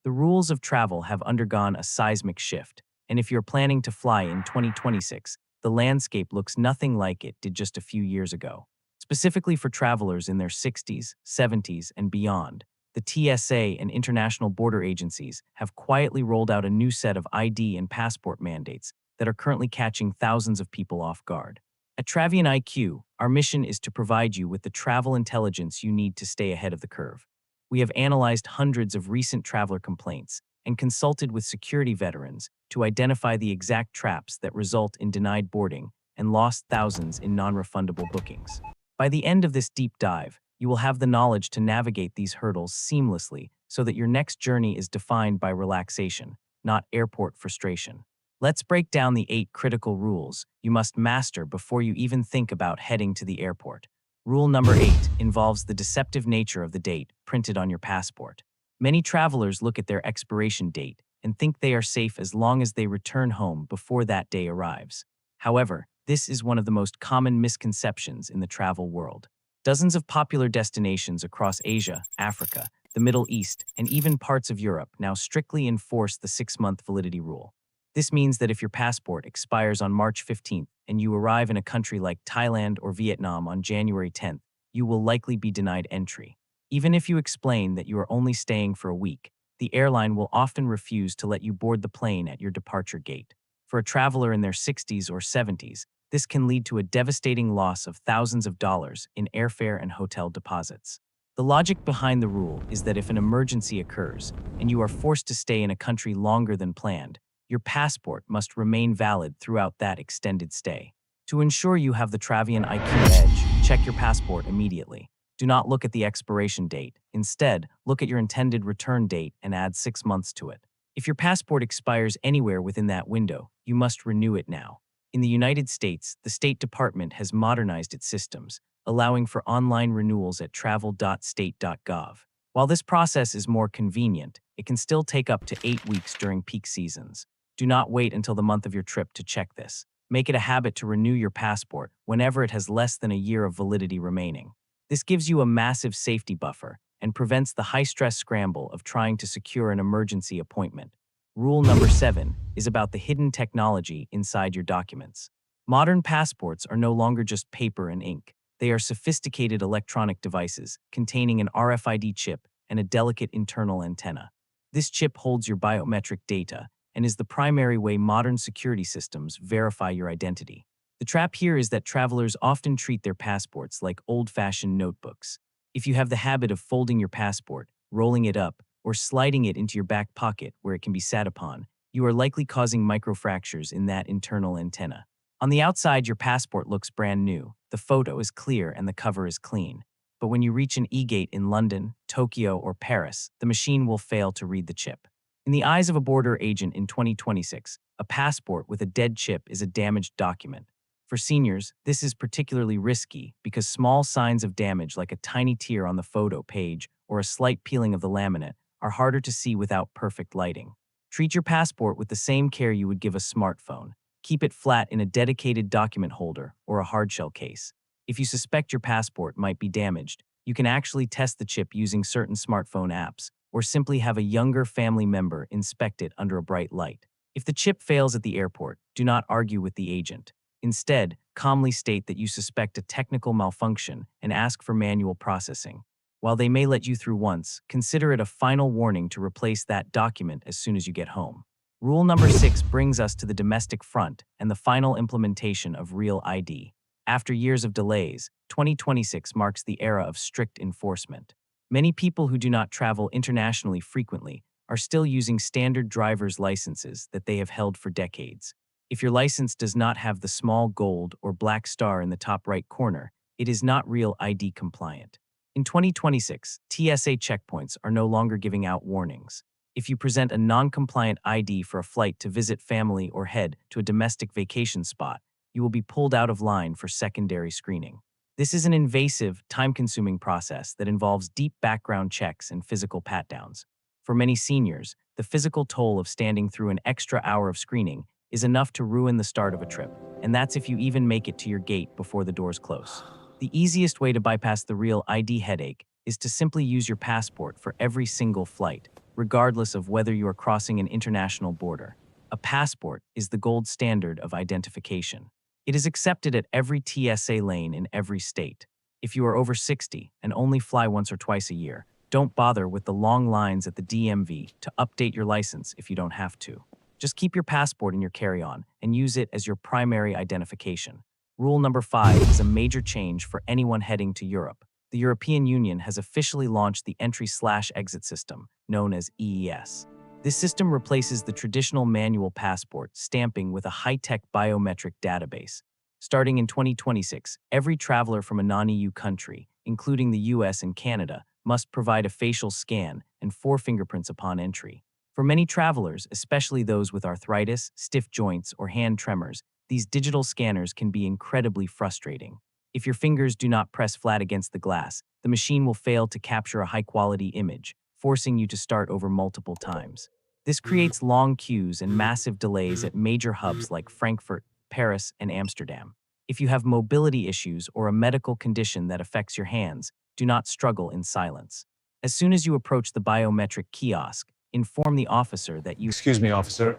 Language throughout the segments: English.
The rules of travel have undergone a seismic shift, and if you're planning to fly in 2026, the landscape looks nothing like it did just a few years ago. Specifically for travelers in their 60s, 70s, and beyond, the TSA and international border agencies have quietly rolled out a new set of ID and passport mandates that are currently catching thousands of people off guard. At Travion IQ, our mission is to provide you with the travel intelligence you need to stay ahead of the curve. We have analyzed hundreds of recent traveler complaints and consulted with security veterans to identify the exact traps that result in denied boarding and lost thousands in non-refundable bookings. By the end of this deep dive, you will have the knowledge to navigate these hurdles seamlessly so that your next journey is defined by relaxation, not airport frustration. Let's break down the 8 critical rules you must master before you even think about heading to the airport. Rule number 8 involves the deceptive nature of the date printed on your passport. Many travelers look at their expiration date and think they are safe as long as they return home before that day arrives. However, this is one of the most common misconceptions in the travel world. Dozens of popular destinations across Asia, Africa, the Middle East, and even parts of Europe now strictly enforce the 6-month validity rule. This means that if your passport expires on March 15th and you arrive in a country like Thailand or Vietnam on January 10th, you will likely be denied entry. Even if you explain that you are only staying for a week, the airline will often refuse to let you board the plane at your departure gate. For a traveler in their 60s or 70s, this can lead to a devastating loss of thousands of dollars in airfare and hotel deposits. The logic behind the rule is that if an emergency occurs and you are forced to stay in a country longer than planned, your passport must remain valid throughout that extended stay. To ensure you have the Travion IQ edge, check your passport immediately. Do not look at the expiration date. Instead, look at your intended return date and add 6 months to it. If your passport expires anywhere within that window, you must renew it now. In the United States, the State Department has modernized its systems, allowing for online renewals at travel.state.gov. While this process is more convenient, it can still take up to 8 weeks during peak seasons. Do not wait until the month of your trip to check this. Make it a habit to renew your passport whenever it has less than a year of validity remaining. This gives you a massive safety buffer and prevents the high-stress scramble of trying to secure an emergency appointment. Rule number 7 is about the hidden technology inside your documents. Modern passports are no longer just paper and ink. They are sophisticated electronic devices containing an RFID chip and a delicate internal antenna. This chip holds your biometric data and is the primary way modern security systems verify your identity. The trap here is that travelers often treat their passports like old-fashioned notebooks. If you have the habit of folding your passport, rolling it up, or sliding it into your back pocket where it can be sat upon, you are likely causing microfractures in that internal antenna. On the outside, your passport looks brand new. The photo is clear and the cover is clean. But when you reach an e-gate in London, Tokyo, or Paris, the machine will fail to read the chip. In the eyes of a border agent in 2026, a passport with a dead chip is a damaged document. For seniors, this is particularly risky because small signs of damage like a tiny tear on the photo page or a slight peeling of the laminate are harder to see without perfect lighting. Treat your passport with the same care you would give a smartphone. Keep it flat in a dedicated document holder or a hardshell case. If you suspect your passport might be damaged, you can actually test the chip using certain smartphone apps, or simply have a younger family member inspect it under a bright light. If the chip fails at the airport, do not argue with the agent. Instead, calmly state that you suspect a technical malfunction and ask for manual processing. While they may let you through once, consider it a final warning to replace that document as soon as you get home. Rule number 6 brings us to the domestic front and the final implementation of Real ID. After years of delays, 2026 marks the era of strict enforcement. Many people who do not travel internationally frequently are still using standard driver's licenses that they have held for decades. If your license does not have the small gold or black star in the top right corner, it is not Real ID compliant. In 2026, TSA checkpoints are no longer giving out warnings. If you present a non-compliant ID for a flight to visit family or head to a domestic vacation spot, you will be pulled out of line for secondary screening. This is an invasive, time-consuming process that involves deep background checks and physical pat-downs. For many seniors, the physical toll of standing through an extra hour of screening is enough to ruin the start of a trip, and that's if you even make it to your gate before the doors close. The easiest way to bypass the Real ID headache is to simply use your passport for every single flight. regardless of whether you are crossing an international border. A passport is the gold standard of identification. It is accepted at every TSA lane in every state. If you are over 60 and only fly once or twice a year, don't bother with the long lines at the DMV to update your license if you don't have to. Just keep your passport in your carry-on and use it as your primary identification. Rule number 5 is a major change for anyone heading to Europe. The European Union has officially launched the entry/exit system, known as EES. This system replaces the traditional manual passport stamping with a high-tech biometric database. Starting in 2026, every traveler from a non-EU country, including the US and Canada, must provide a facial scan and 4 fingerprints upon entry. For many travelers, especially those with arthritis, stiff joints, or hand tremors, these digital scanners can be incredibly frustrating. If your fingers do not press flat against the glass, the machine will fail to capture a high-quality image, forcing you to start over multiple times. This creates long queues and massive delays at major hubs like Frankfurt, Paris, and Amsterdam. If you have mobility issues or a medical condition that affects your hands, do not struggle in silence. As soon as you approach the biometric kiosk, inform the officer that you Excuse me, officer.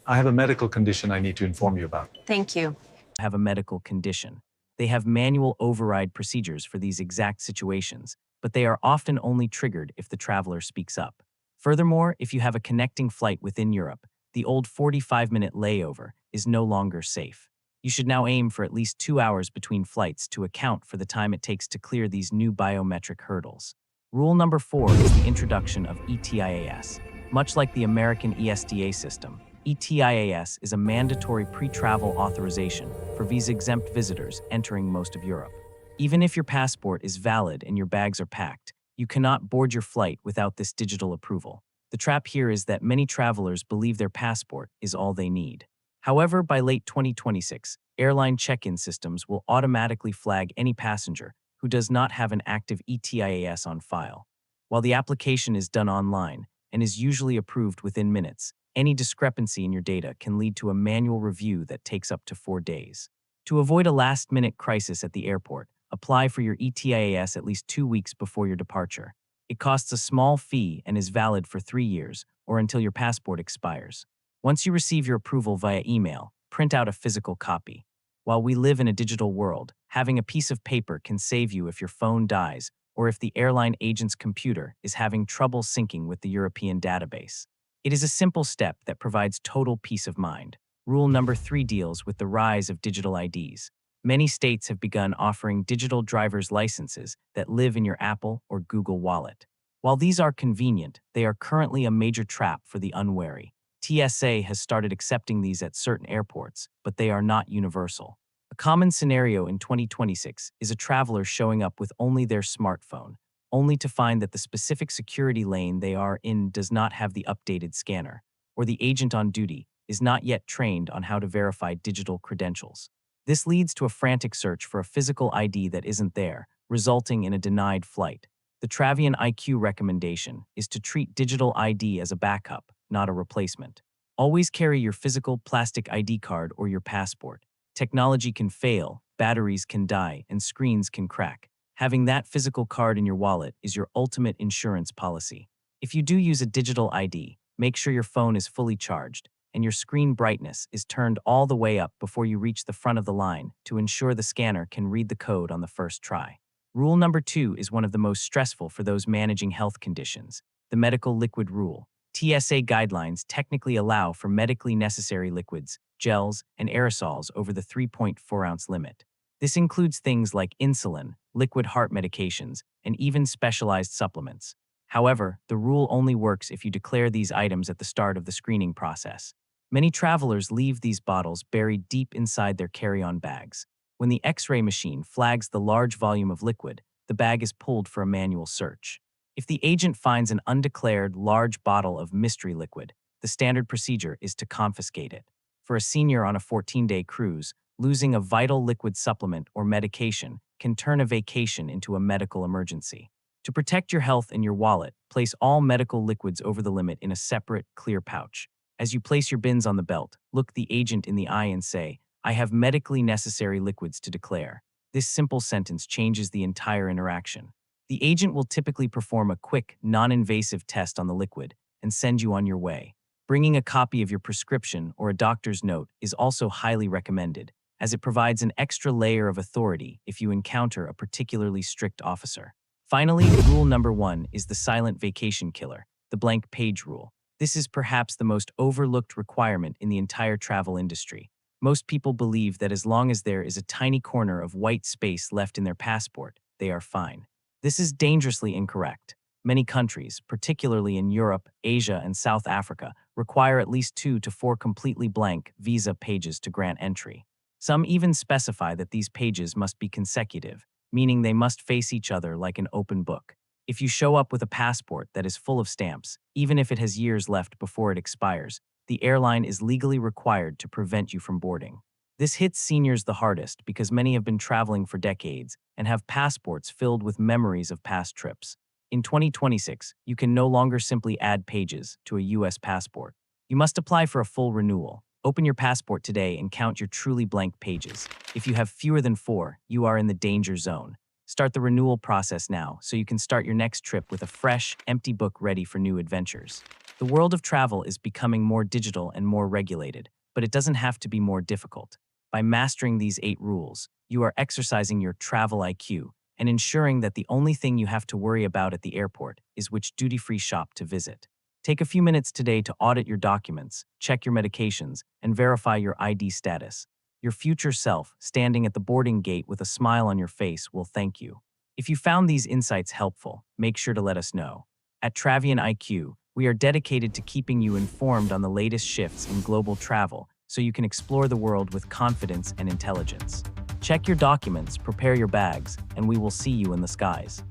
I have a medical condition I need to inform you about. Thank you. have a medical condition. They have manual override procedures for these exact situations, but they are often only triggered if the traveler speaks up. Furthermore, if you have a connecting flight within Europe, the old 45-minute layover is no longer safe. You should now aim for at least 2 hours between flights to account for the time it takes to clear these new biometric hurdles. Rule number 4 is the introduction of ETIAS. Much like the American ESTA system, ETIAS is a mandatory pre-travel authorization for visa-exempt visitors entering most of Europe. Even if your passport is valid and your bags are packed, you cannot board your flight without this digital approval. The trap here is that many travelers believe their passport is all they need. However, by late 2026, airline check-in systems will automatically flag any passenger who does not have an active ETIAS on file. While the application is done online and is usually approved within minutes, any discrepancy in your data can lead to a manual review that takes up to 4 days. To avoid a last-minute crisis at the airport, apply for your ETIAS at least 2 weeks before your departure. It costs a small fee and is valid for 3 years or until your passport expires. Once you receive your approval via email, print out a physical copy. While we live in a digital world, having a piece of paper can save you if your phone dies or if the airline agent's computer is having trouble syncing with the European database. It is a simple step that provides total peace of mind. Rule number 3 deals with the rise of digital IDs. Many states have begun offering digital driver's licenses that live in your Apple or Google Wallet. While these are convenient, they are currently a major trap for the unwary. TSA has started accepting these at certain airports, but they are not universal. A common scenario in 2026 is a traveler showing up with only their smartphone, only to find that the specific security lane they are in does not have the updated scanner, or the agent on duty is not yet trained on how to verify digital credentials. This leads to a frantic search for a physical ID that isn't there, resulting in a denied flight. The Travion IQ recommendation is to treat digital ID as a backup, not a replacement. Always carry your physical plastic ID card or your passport. Technology can fail, batteries can die, and screens can crack. Having that physical card in your wallet is your ultimate insurance policy. If you do use a digital ID, make sure your phone is fully charged and your screen brightness is turned all the way up before you reach the front of the line to ensure the scanner can read the code on the first try. Rule number 2 is one of the most stressful for those managing health conditions, the medical liquid rule. TSA guidelines technically allow for medically necessary liquids, gels, and aerosols over the 3.4-ounce limit. This includes things like insulin, liquid heart medications, and even specialized supplements. However, the rule only works if you declare these items at the start of the screening process. Many travelers leave these bottles buried deep inside their carry-on bags. When the X-ray machine flags the large volume of liquid, the bag is pulled for a manual search. If the agent finds an undeclared large bottle of mystery liquid, the standard procedure is to confiscate it. For a senior on a 14-day cruise, losing a vital liquid supplement or medication can turn a vacation into a medical emergency. To protect your health and your wallet, place all medical liquids over the limit in a separate, clear pouch. As you place your bins on the belt, look the agent in the eye and say, "I have medically necessary liquids to declare." This simple sentence changes the entire interaction. The agent will typically perform a quick, non-invasive test on the liquid and send you on your way. Bringing a copy of your prescription or a doctor's note is also highly recommended, as it provides an extra layer of authority if you encounter a particularly strict officer. Finally, rule number 1 is the silent vacation killer, the blank page rule. This is perhaps the most overlooked requirement in the entire travel industry. Most people believe that as long as there is a tiny corner of white space left in their passport, they are fine. This is dangerously incorrect. Many countries, particularly in Europe, Asia, and South Africa, require at least 2 to 4 completely blank visa pages to grant entry. Some even specify that these pages must be consecutive, meaning they must face each other like an open book. If you show up with a passport that is full of stamps, even if it has years left before it expires, the airline is legally required to prevent you from boarding. This hits seniors the hardest because many have been traveling for decades and have passports filled with memories of past trips. In 2026, you can no longer simply add pages to a U.S. passport. You must apply for a full renewal. Open your passport today and count your truly blank pages. If you have fewer than 4, you are in the danger zone. Start the renewal process now so you can start your next trip with a fresh, empty book ready for new adventures. The world of travel is becoming more digital and more regulated, but it doesn't have to be more difficult. By mastering these 8 rules, you are exercising your travel IQ and ensuring that the only thing you have to worry about at the airport is which duty-free shop to visit. Take a few minutes today to audit your documents, check your medications, and verify your ID status. Your future self, standing at the boarding gate with a smile on your face, will thank you. If you found these insights helpful, make sure to let us know. At Travion IQ, we are dedicated to keeping you informed on the latest shifts in global travel so you can explore the world with confidence and intelligence. Check your documents, prepare your bags, and we will see you in the skies.